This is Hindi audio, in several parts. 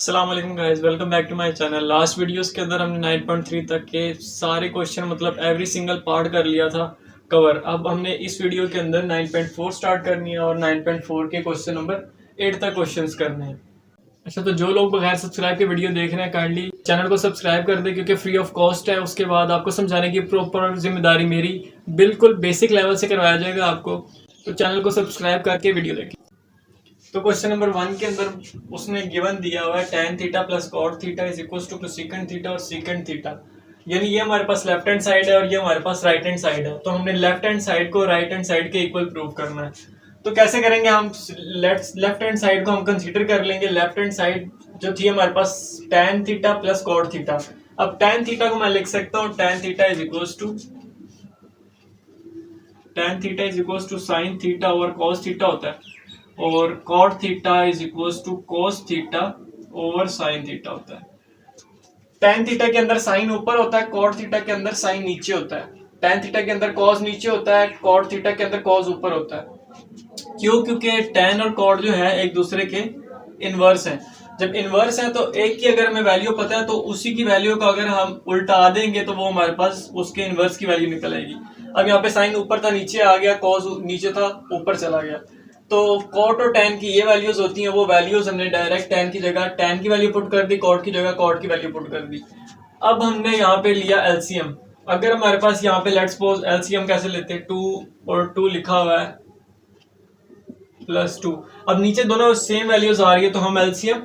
अस्सलाम वालेकुम guys, welcome back to my channel. Last videos के अंदर हमने 9.3 तक के सारे क्वेश्चन मतलब एवरी सिंगल पार्ट कर लिया था कवर। अब हमने इस वीडियो के अंदर 9.4 स्टार्ट करनी है और 9.4 के क्वेश्चन नंबर 8 तक क्वेश्चंस करने हैं। अच्छा, तो जो लोग बगैर सब्सक्राइब के वीडियो देख रहे हैं काइंडली चैनल को सब्सक्राइब कर दें क्योंकि फ्री ऑफ कॉस्ट है। उसके बाद आपको समझाने की प्रॉपर जिम्मेदारी मेरी, बिल्कुल बेसिक लेवल से करवाया जाएगा आपको। तो चैनल को सब्सक्राइब करके वीडियो देखें। तो क्वेश्चन नंबर 1 के अंदर उसने गिवन दिया हुआ है tan theta plus cot theta is equal to secant theta और सीकेंट थीटा। यानी ये हमारे पास लेफ्ट हैंड साइड है और ये हमारे पास राइट हैंड साइड है। तो हमने लेफ्ट हैंड साइड को राइट हैंड साइड के इक्वल प्रूव करना है। तो कैसे करेंगे हम? लेफ्ट हैंड साइड को हम कंसीडर कर लेंगे। लेफ्ट हैंड साइड जो थी हमारे पास tan theta plus cot theta. अब tan थीटा को मैं लिख सकता हूँ tan theta is equal to sine theta over cos theta होता है, और cot theta is equal to cos theta over sine theta होता है। tan थीटा के अंदर साइन ऊपर होता है, कॉट थीटा के अंदर साइन नीचे होता है। tan थीटा के अंदर कॉस नीचे होता है, कॉट थीटा के अंदर कॉस ऊपर होता है। क्यों? क्योंकि tan और कॉट जो है एक दूसरे के इनवर्स हैं। जब इनवर्स है तो एक की अगर हमें वैल्यू पता है तो उसी की वैल्यू को अगर हम उल्टा देंगे तो वो हमारे पास उसके इनवर्स की वैल्यू निकल आएगी। अब यहाँ पे साइन ऊपर था नीचे आ गया, कॉस नीचे था ऊपर चला गया। तो कॉट और tan की ये वैल्यूज होती हैं, वो वैल्यूज हमने डायरेक्ट tan की जगह tan की वैल्यू पुट कर दी, कॉट की जगह कॉट की वैल्यू पुट कर दी। अब हमने यहाँ पे लिया एलसीएम। अगर हमारे पास यहाँ पे लेट्स सपोज एलसीएम कैसे लेते हैं, 2 और 2 लिखा हुआ है +2। अब नीचे दोनों सेम वैल्यूज आ रही है तो हम एलसीएम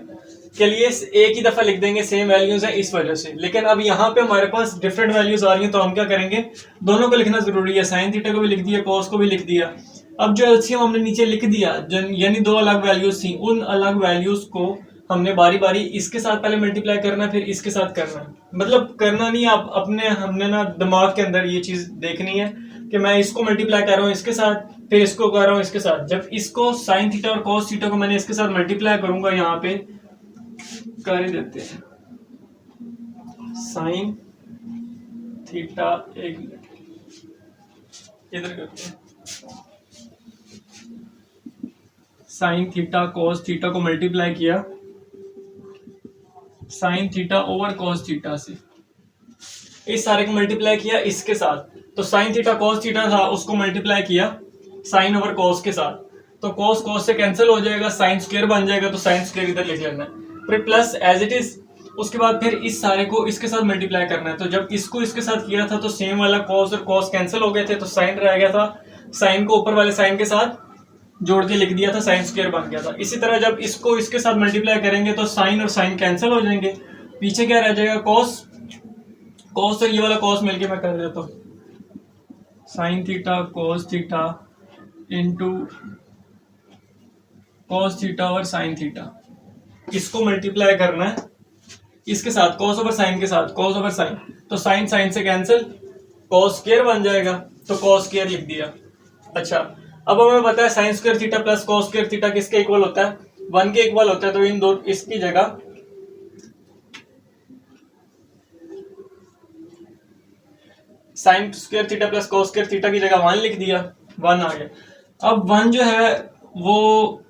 के लिए एक ही दफा लिख देंगे, सेम वैल्यूज है इस वजह से। लेकिन अब यहाँ पे हमारे पास डिफरेंट वैल्यूज आ रही है तो हम क्या करेंगे, दोनों को लिखना जरूरी है। साइन थीटा को भी लिख दिया, कॉस को भी लिख दिया। अब जो एलसीएम हमने नीचे लिख दिया, यानी दो अलग वैल्यूज थी, उन अलग वैल्यूज को हमने बारी बारी इसके साथ पहले मल्टीप्लाई करना है, फिर इसके साथ करना है। मतलब करना नहीं, आप अपने हमने ना दिमाग के अंदर ये चीज देखनी है कि मैं इसको मल्टीप्लाई कर रहा हूँ इसके साथ, फिर इसको कर रहा हूँ इसके साथ। जब इसको साइन थीटा और कॉस थीटा को मैंने इसके साथ मल्टीप्लाई करूंगा, यहाँ पे कर ही देते हैं साइन थीटा, एक इधर करते हैं साइन थीटा कॉस थीटा को मल्टीप्लाई किया sign theta over cos theta से, इस सारे को मल्टीप्लाई किया इसके साथ। तो साइन थीटा कॉस थीटा था, उसको मल्टीप्लाई किया साइन ओवर कॉस के साथ। तो कॉस कॉस से कैंसिल हो जाएगा, साइन स्क्वायर बन जाएगा, तो साइन स्क्वायर इधर लिख लेना है, फिर प्लस एज इट इज। उसके बाद फिर इस सारे को इसके साथ मल्टीप्लाई करना है। तो जब इसको इसके साथ किया था तो सेम वाला कॉस और कॉस कैंसिल हो गए थे, तो साइन रह गया था, साइन को ऊपर वाले साइन के साथ जोड़ के लिख दिया था, साइन स्क्वायर बन गया था। इसी तरह जब इसको इसके साथ मल्टीप्लाई करेंगे तो साइन और साइन कैंसिल हो जाएंगे, पीछे क्या रह जाएगा, कॉस। कॉस और ये वाला कॉस मिलके मैं कर देता हूँ sine theta cos theta into cos theta और साइन थीटा। इसको मल्टीप्लाई करना है इसके साथ, कॉस ओवर साइन के साथ, कॉस ओवर साइन, तो साइन साइन से कैंसिल, कॉस स्क्वायर बन जाएगा, तो कॉस स्क्वायर लिख दिया। अच्छा, अब हमें पता है sine square theta plus cos square theta किसके इक्वल होता है, 1 के इक्वल होता है। तो इन दो इसकी जगह sign square theta plus cos square theta की जगह 1 लिख दिया, 1 आ गया। अब 1 जो है वो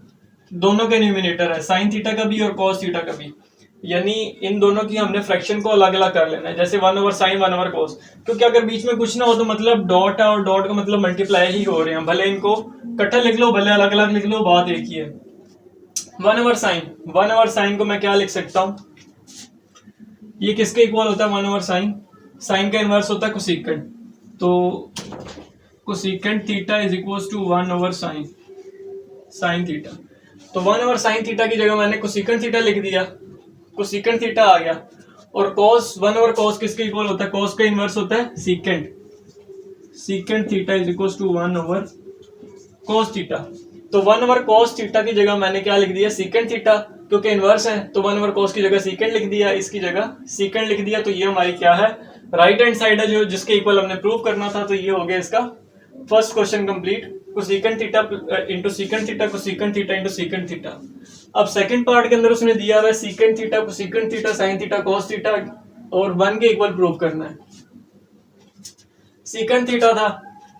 दोनों के न्यूमिनेटर है, साइन थीटा का भी और कॉस थीटा का भी। यानी इन दोनों की हमने फ्रैक्शन को अलग अलग कर लेना है, जैसे 1 ओवर साइन 1 ओवर कॉस। क्योंकि अगर बीच में कुछ ना हो तो मतलब डॉट है और डॉट का मतलब मल्टीप्लाई ही हो रहे हैं, भले इनको इकट्ठा लिख लो भले अलग अलग लिख लो, बात एक ही है। 1 ओवर साइन को मैं क्या लिख सकता हूँ, ये किसके इक्वल होता है 1 ओवर साइन, साइन का इनवर्स होता है कोसेकेंट। तो cosecant theta is equal to 1 over sine theta. तो 1 ओवर साइन थीटा की जगह मैंने कोसेकेंट थीटा लिख दिया, कोसेकेंट थीटा आ गया। और कॉस 1 ओवर कॉस किसके इक्वल होता है, कॉस का इनवर्स होता है secant. Secant theta is equal to 1 over cos theta. तो 1 ओवर कॉस थीटा की जगह मैंने क्या लिख दिया, सीकेंट थीटा, क्योंकि इनवर्स है तो 1 ओवर कॉस की जगह सीकेंट लिख दिया, इसकी जगह सीकेंट लिख दिया। तो ये हमारी क्या है, राइट हैंड साइड है जो जिसके इक्वल हमने प्रूव करना था। तो ये हो गया इसका first question complete, cosecant theta into secant theta, cosecant theta into secant theta. अब सेकंड पार्ट के अंदर उसने दिया हुआ है secant theta, cosecant theta, sine theta, cos theta और 1 के इक्वल प्रूव करना है। सीकेंट थीटा था,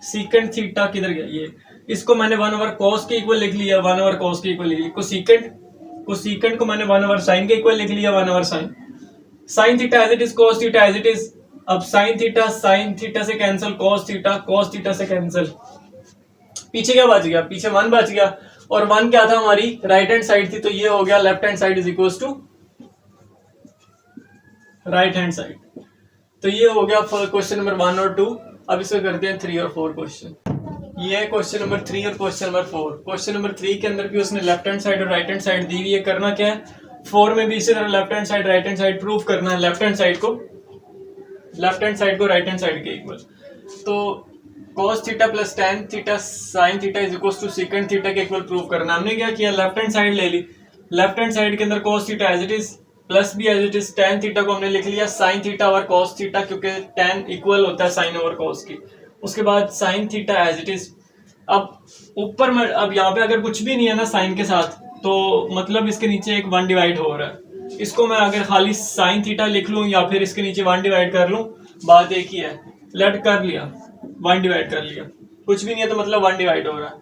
सीकेंट थीटा किधर गया, ये इसको मैंने 1 ओवर कॉस के इक्वल लिख लिया, 1 ओवर कॉस के इक्वल लिख लिया। कोसेकेंट कोसेकेंट को मैंने 1/sin के इक्वल लिख लिया, 1/sin। Sine theta as it is, cos theta as it is. अब साइन थीटा से कैंसिल, कॉस थीटा से कैंसिल। पीछे क्या बच गया? पीछे 1 बच गया, और 1 क्या था? हमारी राइट हैंड साइड थी, तो ये हो गया left hand side is equal to right hand side. तो ये हो गया क्वेश्चन नंबर 1 और 2। अब इसको करते हैं 3 और 4 क्वेश्चन। ये है क्वेश्चन नंबर 3 और क्वेश्चन नंबर 4। क्वेश्चन नंबर 3 के अंदर भी उसने लेफ्ट हैंड साइड और राइट हैंड साइड दी हुई है। करना क्या है? 4 में भी इसी तरह left hand side right hand side prove करना है। लेफ्ट हैंड साइड को राइट हैंड साइड के इक्वल। तो cos theta plus tan theta sin theta is equal to secant theta के इक्वल प्रूव करना। हमने क्या किया? लेफ्ट हैंड साइड ले ली। लेफ्ट हैंड साइड के अंदर cos theta as it is, plus भी as it is, tan theta को हमने लिख लिया sin थीटा और cos थीटा, क्योंकि tan इक्वल होता है sin ओवर cos की। उसके बाद sin theta as it is. अब ऊपर में, अब यहाँ पे अगर कुछ भी नहीं है ना sin के साथ, तो मतलब इसके नीचे एक 1 डिवाइड हो रहा है। इसको मैं अगर खाली sin थीटा लिख लूँ या फिर इसके नीचे 1 डिवाइड कर लूँ, बात एक ही है। लेट कर लिया, 1 डिवाइड कर लिया, कुछ भी नहीं है तो मतलब 1 डिवाइड हो रहा है।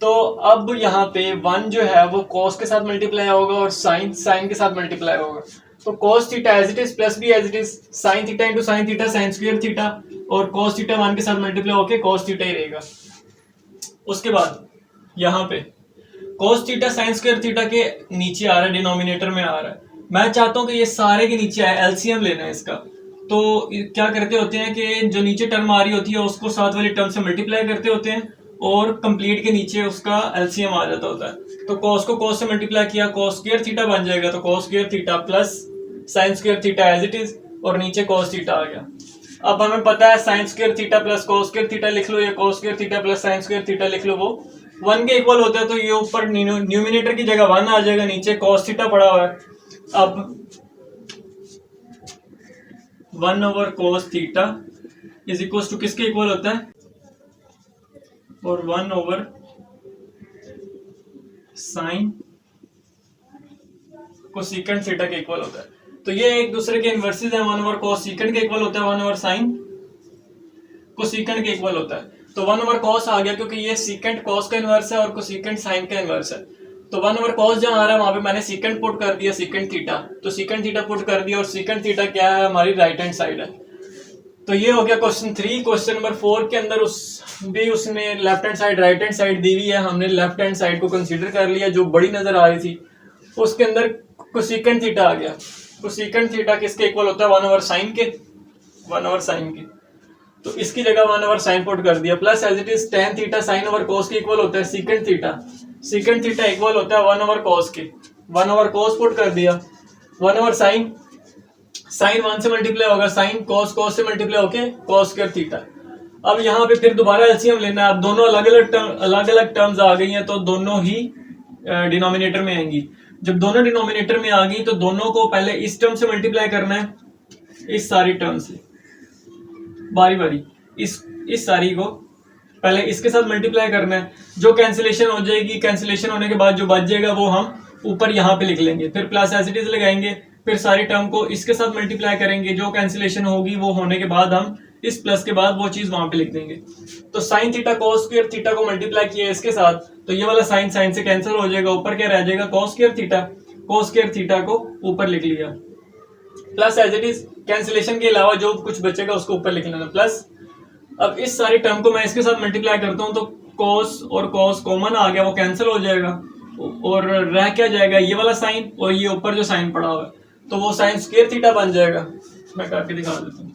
तो अब यहाँ पे 1 जो है वो cos के साथ मल्टीप्लाई होगा और sin के साथ मल्टीप्लाई होगा। तो cos theta as it is plus भी as it is, sin theta into sin theta sin square theta, और cos थीटा 1 के साथ मल्टीप्लाई होके cos थीटा ही रहेगा। उसके बाद यहाँ पे cos theta sin square theta के नीचे आ रहा है, डिनोमिनेटर में आ रहा है। मैं चाहता हूँ कि ये सारे के नीचे आए, एलसीएम लेना है इसका। तो क्या करते होते हैं कि जो नीचे टर्म आ रही होती है उसको साथ वाली टर्म से मल्टीप्लाई करते होते हैं, और कंप्लीट के नीचे उसका एलसीएम आ जाता होता है। तो cos को cos से मल्टीप्लाई किया, cos स्क्वायर थीटा बन जाएगा। तो cos square theta plus sin square theta as it is, और नीचे cos थीटा आ गया। अब हमें पता है sin square theta plus cos square theta लिख लो, या cos square theta plus sin square theta लिख लो, वो 1 के इक्वल होता है। तो ये ऊपर न्यूमिनेटर की जगह 1 आ जाएगा, नीचे cos थीटा पड़ा हुआ है। अब 1 over cos theta is equal to किसके इक्वल होता है? और 1 ओवर साइन कोसेकेंट थीटा के इक्वल होता है। तो ये एक दूसरे के इनवर्सेस हैं। 1 ओवर cos सेकेंड के इक्वल होता है, 1 ओवर साइन कोसेकेंट के इक्वल होता है। तो 1 ओवर cos आ गया, क्योंकि ये सेकेंट cos का इनवर्स है और कोसेकेंट साइन का इनवर्स है। तो 1 ओवर cos जहाँ आ रहा है वहां पे मैंने सेकेंड पुट कर दिया, सेकेंड थीटा। तो सेकेंड थीटा पुट कर दिया, और सेकेंड थीटा क्या है? हमारी राइट हैंड साइड है। तो ये हो गया क्वेश्चन 3। क्वेश्चन नंबर 4 के अंदर उसने left hand side right hand side दी हुई है। हमने लेफ्ट हैंड साइड को कंसीडर कर लिया, जो बड़ी नजर आ रही थी। उसके अंदर कोसेकेंट थीटा आ गया। कोसेकेंट थीटा किसके इक्वल होता है? 1 ओवर साइन के, 1 ओवर साइन के। तो इसकी जगह 1 ओवर साइन पुट कर दिया, plus as it is tan theta sine over cos के इक्वल होता है secant theta. Secant theta equal होता है 1 ओवर cos के, 1 ओवर cos पुट कर दिया। 1 ओवर साइन 1 से मल्टीप्लाई होगा, साइन cos से मल्टीप्लाई होके cos स्क्वायर थीटा। अब यहाँ पे फिर दोबारा एलसीएम लेना है। अब दोनों अलग अलग टर्म्स आ गई हैं, तो दोनों ही डिनोमिनेटर में आएंगी। जब दोनों डिनोमिनेटर में आ गई तो दोनों को पहले इस टर्म से मल्टीप्लाई करना है, इस सारी टर्म से बारी बारी। इस सारी को पहले इसके साथ मल्टीप्लाई करना है। जो कैंसिलेशन हो जाएगी, कैंसिलेशन होने के बाद जो बच जाएगा वो हम ऊपर यहाँ पे लिख लेंगे। फिर प्लस एज इट इज लगाएंगे, फिर सारी टर्म को इसके साथ मल्टीप्लाई करेंगे। जो कैंसिलेशन होगी वो होने के बाद हम इस प्लस के बाद वो चीज वहां पे लिख देंगे। तो sine theta cos square theta को मल्टीप्लाई किया इसके साथ, तो ये वाला साइन से कैंसिल हो जाएगा। ऊपर क्या रह जाएगा? cos स्क्वायर थीटा को ऊपर लिख लिया, plus as it is cancellation के अलावा जो कुछ बचेगा उसको ऊपर लिख लेना प्लस। अब इस सारी टर्म को मैं इसके साथ मल्टीप्लाई करता हूँ, तो cos और cos कॉमन आ गया, वो कैंसिल हो जाएगा, और रह क्या जाएगा? ये वाला साइन और ये ऊपर जो साइन पड़ा हुआ है, तो वो साइन स्क्वायर थीटा बन जाएगा। मैं करके दिखा देता हूँ।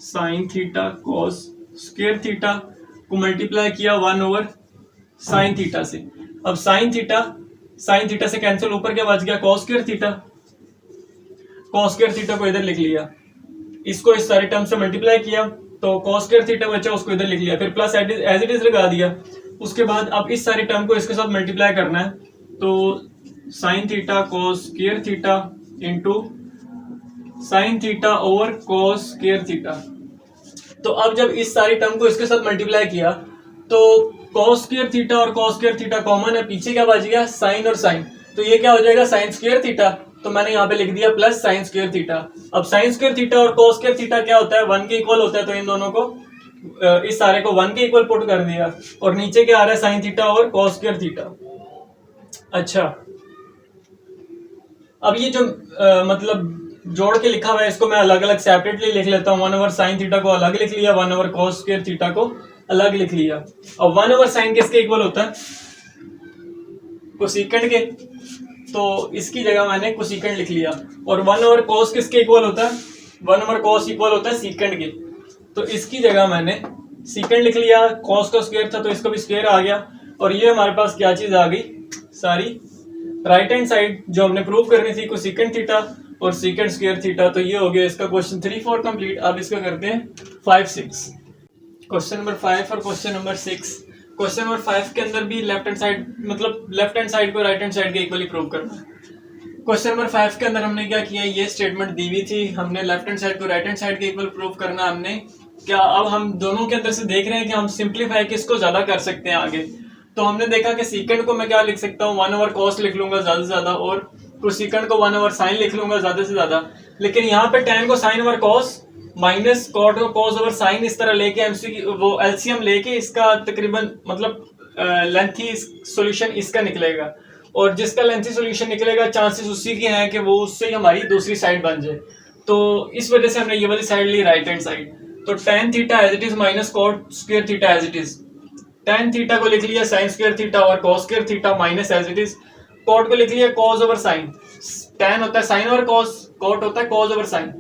Sine theta cos square theta को मल्टीप्लाई किया 1 ओवर साइन थीटा से। अब साइन थीटा से कैंसिल, ऊपर क्या बच गया? cos स्क्वायर थीटा को इधर लिख लिया, इसको इस सारे टर्म से मल्टीप्लाई किया, तो cos स्क्वायर थीटा बचा, उसको इधर लिख लिया, फिर प्लस एज इट इज लगा दिया। उसके बाद अब इस सारी टर्म को इसके साथ मल्टीप्लाई करना है, तो sine theta cos square theta into sine theta over cos square theta. तो अब जब इस सारी टर्म को इसके साथ मल्टीप्लाई किया, तो cos स्क्वायर थीटा और cos स्क्वायर थीटा कॉमन है, पीछे क्या बच गया? साइन और साइन। तो ये क्या हो जाएगा? Sign square theta. तो मैंने यहाँ पे लिख दिया प्लस साइन स्क्वायर थीटा। अब साइन स्क्वायर थीटा और cos स्क्वायर थीटा क्या होता है? 1 के इक्वल होता है, तो इन दोनों को इस सारे को 1 के इक्वल पुट कर दिया और नीचे क्या आ रहा है साइन थीटा और कॉस स्क्वायर थीटा। अच्छा, अब ये जो मतलब जोड़ के लिखा हुआ है इसको मैं अलग अलग सेपरेटली लिख लेता हूँ। 1 ओवर साइन थीटा को अलग लिख लिया, 1 ओवर कॉस स्क्वायर थीटा को अलग लिख लिया। और 1 ओवर साइन किसके इक्वल होता है? कोसेकेंट के, तो इसकी जगह मैंने कोसेकेंट लिख लिया। और 1 ओवर कॉस किसके इक्वल होता है? 1 ओवर कॉस इक्वल होता है सीकेंट के, तो इसकी जगह मैंने सीकेंट लिख लिया। कॉस का स्क्वायर था तो इसका भी स्क्वायर आ गया। और ये हमारे पास क्या चीज आ गई? सारी राइट हैंड साइड जो हमने प्रूव करनी थी, कोसेकेंट थीटा और सीकेंट स्क्वायर थीटा। तो ये हो गया इसका क्वेश्चन 3-4 कंप्लीट। अब इसका करते हैं 5-6, क्वेश्चन नंबर 5 और क्वेश्चन नंबर 6। क्वेश्चन नंबर 5 के अंदर भी लेफ्ट हैंड साइड मतलब लेफ्ट हैंड साइड को राइट हैंड साइड के इक्वली प्रूव करना है। क्वेश्चन नंबर 5 के अंदर हमने क्या किया, ये स्टेटमेंट दी हुई थी, हमने लेफ्ट हैंड साइड को राइट हैंड साइड के इक्वल प्रूव करना हमने क्या। अब हम दोनों के अंदर से देख रहे हैं कि हम सिंप्लीफाई किसको ज्यादा कर सकते हैं आगे। तो हमने देखा कि सीकेंट को मैं क्या लिख सकता हूँ, 1 ओवर कॉस लिख लूंगा ज्यादा से ज्यादा, और कोसेकेंट को 1 ओवर साइन लिख लूंगा ज्यादा से ज्यादा। लेकिन यहाँ पे tan को sine over cos minus cot को कॉस ओवर साइन इस तरह लेके वो एलसीएम लेके इसका तकरीबन मतलब लेंथी सॉल्यूशन इसका निकलेगा। और जिसका लेंथी सॉल्यूशन निकलेगा चांसेस उसी के हैं कि वो उससे ही हमारी दूसरी साइड बन जाए। तो इस वजह से हमने ये वाली साइड ली राइट हैंड साइड। तो tan theta as it is minus cot square theta as it is. tan theta को लिख लिया साइन स्क्वायर थीटा और cos square theta minus as it is. Cot को लिख लिया कॉस ओवर साइन। tan होता है साइन ओवर कॉस, कॉट होता है कॉस ओवर साइन।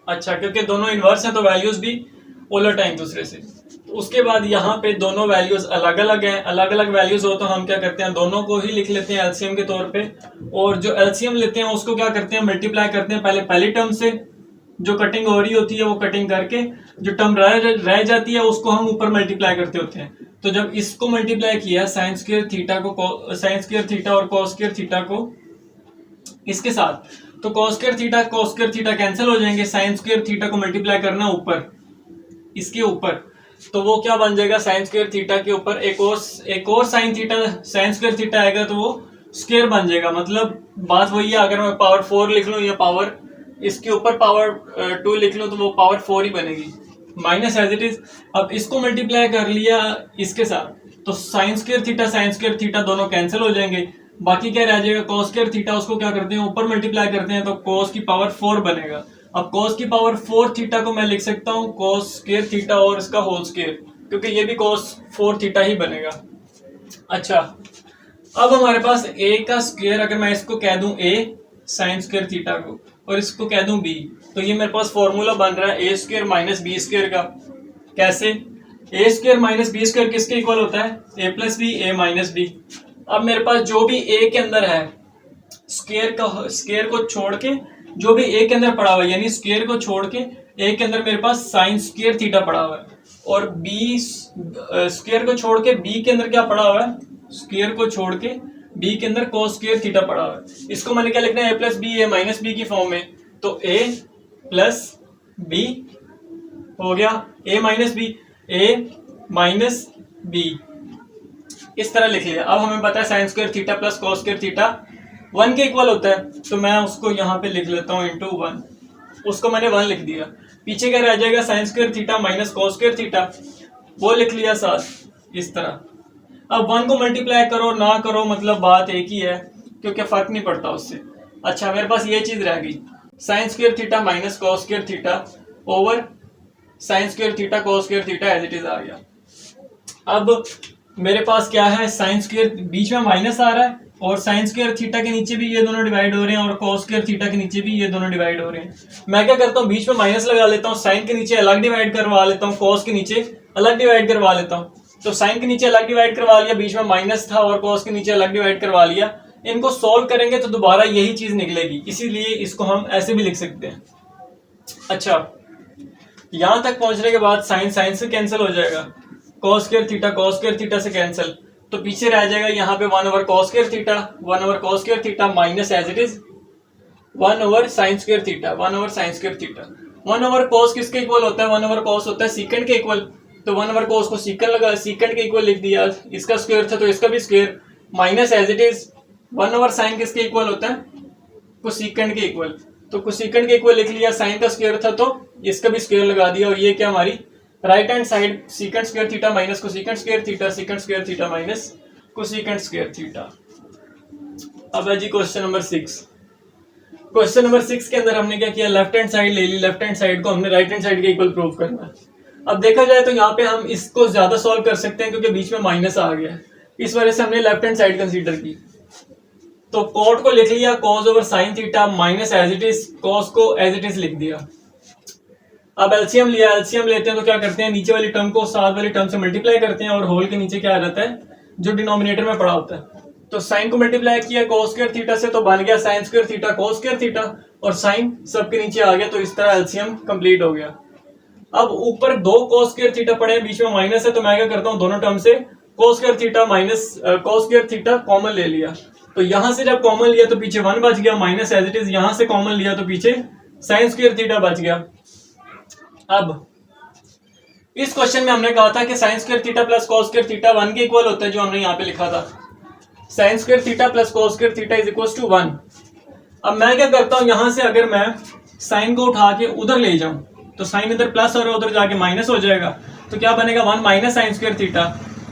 अच्छा, क्योंकि दोनों इनवर्स हैं तो वैल्यूज भी उलट हैं एक दूसरे से। तो उसके बाद यहाँ पे दोनों वैल्यूज अलग अलग हैं। अलग अलग वैल्यूज हो तो हम क्या करते हैं, दोनों को ही लिख लेते हैं एलसीएम के तौर पे। और जो एलसीएम लेते हैं उसको क्या करते हैं, मल्टीप्लाई करते हैं पहले पहली टर्म से, जो कटिंग हो रही होती है वो कटिंग करके जो टर्म रह जाती है उसको हम ऊपर मल्टीप्लाई करते होते हैं। तो जब इसको मल्टीप्लाई किया साइन स्क्वायर थीटा को, साइन स्क्वायर थीटा और कॉस स्क्वायर थीटा को इसके साथ, तो कॉस स्क्वायर थीटा कैंसिल हो जाएंगे। साइन स्क्वायर थीटा को मल्टीप्लाई करना ऊपर इसके ऊपर, तो वो क्या बन जाएगा, साइन स्क्वायर थीटा के ऊपर एक और sine theta, sign square theta आएगा तो वो स्क्वायर बन जाएगा। मतलब बात वही है, अगर मैं पावर 4 लिख लूं या पावर इसके ऊपर पावर 2 लिख लूं तो वो पावर 4 ही बनेगी, माइनस एज इट इज। अब इसको मल्टीप्लाई कर लिया इसके साथ तो साइन स्क्वायर थीटा दोनों कैंसिल हो जाएंगे। बाकी क्या रह जाएगा, cos स्क्वायर थीटा, उसको क्या करते हैं ऊपर मल्टीप्लाई करते हैं तो cos की पावर 4 बनेगा। अब cos की पावर 4 थीटा को मैं लिख सकता हूँ cos स्क्वायर थीटा और इसका होल स्क्वायर, क्योंकि ये भी cos 4 थीटा ही बनेगा। अच्छा, अब हमारे पास a का स्क्वायर, अगर मैं इसको कह दूं a साइन स्क्वायर थीटा को और इसको कह दूं b, तो ये मेरे पास फॉर्मूला बन रहा है a square minus B square का। कैसे, a square minus B square किसके इक्वल होता है, a plus B a minus B. अब मेरे पास जो भी a के अंदर है स्क्वायर को छोड़ के जो भी a के अंदर पड़ा हुआ है, यानी स्क्वायर को छोड़ के a के अंदर मेरे पास साइन स्क्वायर थीटा पड़ा हुआ है, और b स्क्वायर को छोड़ के b के अंदर क्या पड़ा हुआ है, स्क्वायर को छोड़ के b के अंदर cos स्क्वायर थीटा पड़ा हुआ है। इसको मैंने क्या लिखना है, a plus B a minus B की फॉर्म में। तो a प्लस बी हो गया a minus B, a minus B, इस तरह लिख लिया। अब हमें पता है sine square theta plus cos square theta 1 के इक्वल होता है, तो मैं उसको यहाँ पे लिख लेता हूँ इंटू 1। उसको मैंने 1 लिख दिया। पीछे क्या रह जाएगा, sign square theta minus cos square theta, वो लिख लिया साथ इस तरह। अब 1 को मल्टीप्लाई करो ना करो मतलब बात एक ही है, क्योंकि फर्क नहीं पड़ता उससे। अच्छा, मेरे पास ये चीज रह गई, sine square theta minus cos square theta over sine square theta cos square theta as it is आ गया। अब मेरे पास क्या है, साइन स्क्वायर बीच में माइनस आ रहा है और साइन स्क्वायर थीटा के नीचे भी ये दोनों डिवाइड हो रहे हैं और कॉस स्क्वायर थीटा के नीचे भी ये दोनों डिवाइड हो रहे हैं। मैं क्या करता हूँ, बीच में माइनस लगा लेता हूँ, साइन के नीचे अलग डिवाइड करवा लेता हूँ, कॉस के नीचे अलग डिवाइड करवा लेता हूँ। तो साइन के नीचे अलग डिवाइड करवा लिया, बीच में माइनस था, और कॉस के नीचे अलग डिवाइड करवा लिया। इनको सोल्व करेंगे तो दोबारा यही चीज निकलेगी, इसीलिए इसको हम ऐसे भी लिख सकते हैं। अच्छा, यहां तक पहुंचने के बाद साइन साइन से कैंसिल हो जाएगा, कॉस स्क्वायर थीटा से कैंसिल, तो पीछे रह जाएगा यहाँ पे 1 over cos square theta minus as it is 1 over sine square theta. 1 over cos किसके इक्वल होता है, 1 ओवर कॉस होता है सीकेंट के इक्वल। तो 1 ओवर कॉस को सीकेंट के इक्वल लिख दिया, इसका स्क्वायर था तो इसका भी square, minus as it is 1 over sine किसके इक्वल होता है, कोसेकेंट के इक्वल। तो कोसेकेंट के इक्वल लिख लिया, साइन का स्क्वायर था तो इसका भी स्क्वायर लगा दिया, और ये क्या हमारी right hand side secant square theta minus cosecant square theta, secant square theta minus cosecant square theta. अब है जी क्वेश्चन नंबर 6। क्वेश्चन नंबर 6 के अंदर हमने क्या किया, लेफ्ट हैंड साइड ले ली, लेफ्ट हैंड साइड को हमने राइट हैंड साइड के इक्वल प्रूव करना है। अब देखा जाए तो यहाँ पे हम इसको ज्यादा सॉल्व कर सकते हैं क्योंकि बीच में माइनस आ गया है, इस वजह से हमने लेफ्ट हैंड साइड कंसीडर की। तो कॉट को लिख लिया cos over sine theta minus as it is, cos को एज इट इज लिख दिया। अब एलसीएम लिया, एलसीएम लेते हैं तो क्या करते हैं, नीचे वाली टर्म को साथ वाली टर्म से मल्टीप्लाई करते हैं और होल के नीचे क्या आ जाता है, जो डिनोमिनेटर में पड़ा होता है। तो साइन को मल्टीप्लाई किया कॉस स्क्वायर थीटा से तो बन गया sign square theta cos square theta, और साइन सबके नीचे आ गया, तो इस तरह एलसीएम कंप्लीट हो गया। अब ऊपर दो कॉस स्क्वायर थीटा पड़े हैं, बीच में माइनस है, तो मैं क्या करता हूं दोनों टर्म से cos square theta minus cos square theta common ले लिया। तो यहां से जब कॉमन लिया तो पीछे 1 बच गया माइनस एज इट इज, यहां से कॉमन लिया तो पीछे साइन स्क्वायर थीटा बच गया। अब इस क्वेश्चन में हमने कहा था कि sign square theta plus cos square theta 1 के इक्वल होता है, जो हमने यहाँ पे लिखा था sine square theta plus cos square theta is equal to 1। अब मैं क्या करता हूं, यहां से अगर मैं साइन को उठा के उधर ले जाऊं तो साइन इधर प्लस और उधर जाके माइनस हो जाएगा, तो क्या बनेगा 1 minus sign square theta,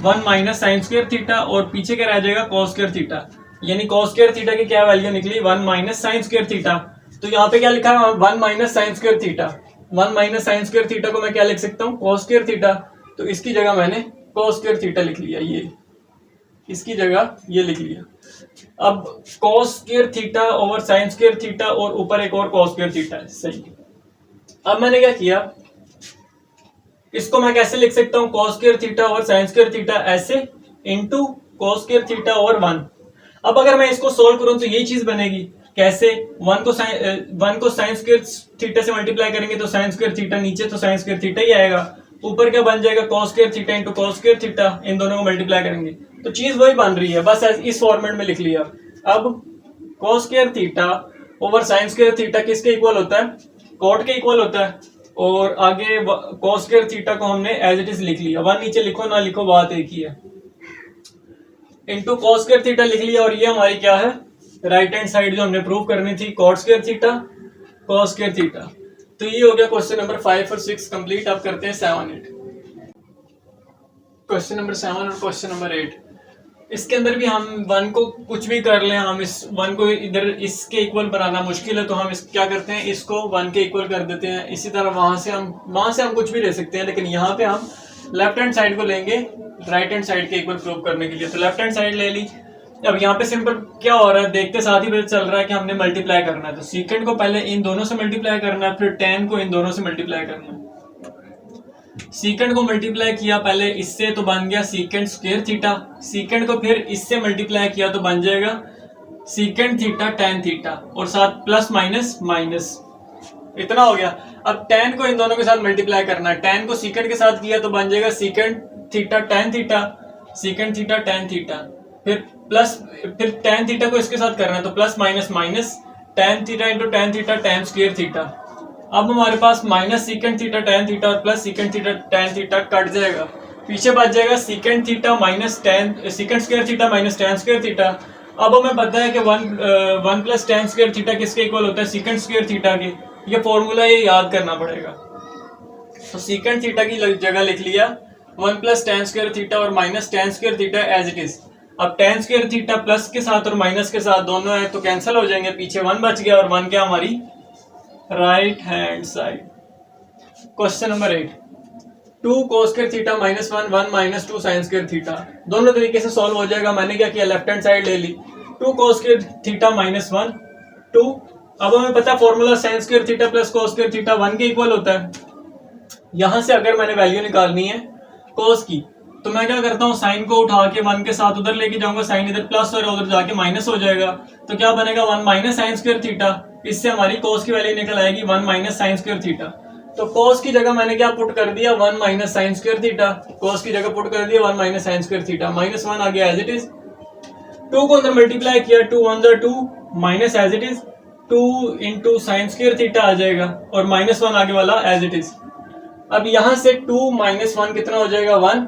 1 minus sign square theta, और पीछे क्या रह जाएगा कॉस स्क्वायर थीटा, यानी कॉस स्क्वायर थीटा की क्या वैल्यू निकली 1 माइनस साइन स्क्वायर थीटा। तो यहाँ पे क्या लिखा है 1 minus sign square theta, 1 minus sign square theta को मैं क्या लिख सकता हूँ कॉस स्क्वायर थीटा, तो इसकी जगह मैंने कॉस स्क्वायर थीटा लिख लिया, ये इसकी जगह ये लिख लिया। अब cos square theta over sine square theta और ऊपर एक और कॉस स्क्वायर थीटा है, सही। अब मैंने क्या किया, इसको मैं कैसे लिख सकता हूं cos square theta over sine square theta ऐसे into cos square theta over 1। अब अगर मैं इसको सोल्व करूं तो यही चीज बनेगी, कैसे 1 को साइन स्क्वायर थीटा से मल्टीप्लाई करेंगे तो साइन स्क्वायर थीटा, नीचे तो साइन स्क्वायर थीटा ही आएगा, ऊपर क्या बन जाएगा cos square theta into cos square theta, इन दोनों को मल्टीप्लाई करेंगे तो चीज वही बन रही है, बस इस फॉर्मेट में लिख लिया। अब cos square theta over sine square theta किसके इक्वल होता है, कॉट के इक्वल होता है, और आगे कॉस स्क्वायर थीटा को हमने एज इट इज लिख लिया, 1 नीचे लिखो ना लिखो बात एक ही है, इंटू कॉस स्क्वायर थीटा लिख लिया, और ये हमारी क्या है राइट हैंड साइड जो हमने प्रूव करनी थी cot square theta cos square theta. तो ये हो गया क्वेश्चन नंबर 5 और 6 कंप्लीट। अब करते हैं 7 8, क्वेश्चन नंबर 7 और क्वेश्चन नंबर 8। इसके अंदर भी हम 1 को कुछ भी कर लें, हम इस 1 को इधर इसके इक्वल बनाना मुश्किल है, तो हम इस क्या करते हैं इसको 1 के इक्वल कर देते हैं। इसी तरह वहां से हम कुछ भी ले सकते हैं, लेकिन यहाँ पे हम लेफ्ट हैंड साइड को लेंगे राइट हैंड साइड के इक्वल प्रूव करने के लिए। तो लेफ्ट हैंड साइड ले ली। अब यहाँ पे सिंपल क्या हो रहा है, देखते साथ ही पता चल रहा है कि हमने मल्टीप्लाई करना है, तो सीकेंड को पहले इन दोनों से मल्टीप्लाई करना है, फिर टेन को इन दोनों से मल्टीप्लाई करना है। सीकेंड को मल्टीप्लाई किया पहले इससे तो बन गया सीकेंड स्क्वायर थीटा, सीकेंड को फिर इससे मल्टीप्लाई किया तो बन जाएगा सीकेंड थीटा टेन थीटा, और साथ प्लस माइनस माइनस, इतना हो गया। अब टेन को इन दोनों के साथ मल्टीप्लाई करना है, टेन को सीकेंड के साथ किया तो बन जाएगा secant theta tan theta, secant theta tan theta, फिर टेन थीटा को इसके साथ करना है तो plus minus minus tan theta into tan theta tan square theta. अब हमारे पास minus secant theta tan theta और plus secant theta tan theta cut जाएगा, पीछे बच जाएगा secant theta minus tan secant square theta minus tan square theta. अब हमें पता है कि one plus tan square theta किसके इक्वल होता है, सीकेंड स्क्वायर थीटा के। ये फॉर्मूला ये याद करना पड़ेगा। तो सीकेंड थीटा की जगह लिख लिया 1 प्लस टेन स्क्वायर थीटा और minus tan square theta as it is. अब टेन स्क्वायर थीटा प्लस के साथ और माइनस के साथ दोनों है तो कैंसिल हो जाएंगे, पीछे 1 बच गया और 1 क्या हमारी right hand side. Question number 8, 2 cos square theta minus 1 1 minus 2 sign square theta, दोनों तरीके से सॉल्व हो जाएगा। मैंने क्या किया, लेफ्ट हैंड साइड ले ली 2 cos स्क्वायर थीटा माइनस 1 2। अब हमें पता formula sine square theta plus cos square theta 1 के इक्वल होता है। यहां से अगर मैंने वैल्यू निकालनी है cos की तो मैं क्या करता हूँ, साइन को उठा के 1 के साथ उधर लेके जाऊंगा, साइन इधर प्लस और उधर जाके माइनस हो जाएगा, तो क्या बनेगा 1 माइनस साइन स्क्वायर थीटा। इससे हमारी cos की वैल्यू निकल आएगी 1 माइनस साइन स्क्वायर थीटा। तो cos की जगह मैंने क्या पुट कर दिया 1 minus sign square theta, cos की जगह पुट कर दिया 1 minus sign square theta, minus 1 आ गया एज इट इज। 2 को अंदर मल्टीप्लाई किया 2 1 2 minus as it is 2 into sine square theta आ जाएगा और माइनस 1 आगे वाला एज इट इज। अब यहां से 2 माइनस 1 कितना हो जाएगा 1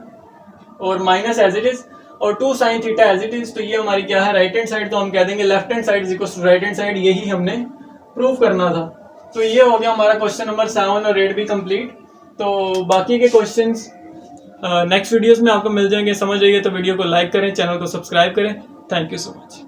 और माइनस एज इट इज और 2 sine theta as it is. तो ये हमारी क्या है राइट हैंड साइड, तो हम कह देंगे left hand side is equal to right hand side, यही हमने प्रूव करना था। तो ये हो गया हमारा क्वेश्चन नंबर 7 और 8 भी कंप्लीट। तो बाकी के क्वेश्चंस नेक्स्ट वीडियोस में आपको मिल जाएंगे। समझ आइए तो वीडियो को लाइक करें, चैनल को सब्सक्राइब करें। Thank you so much.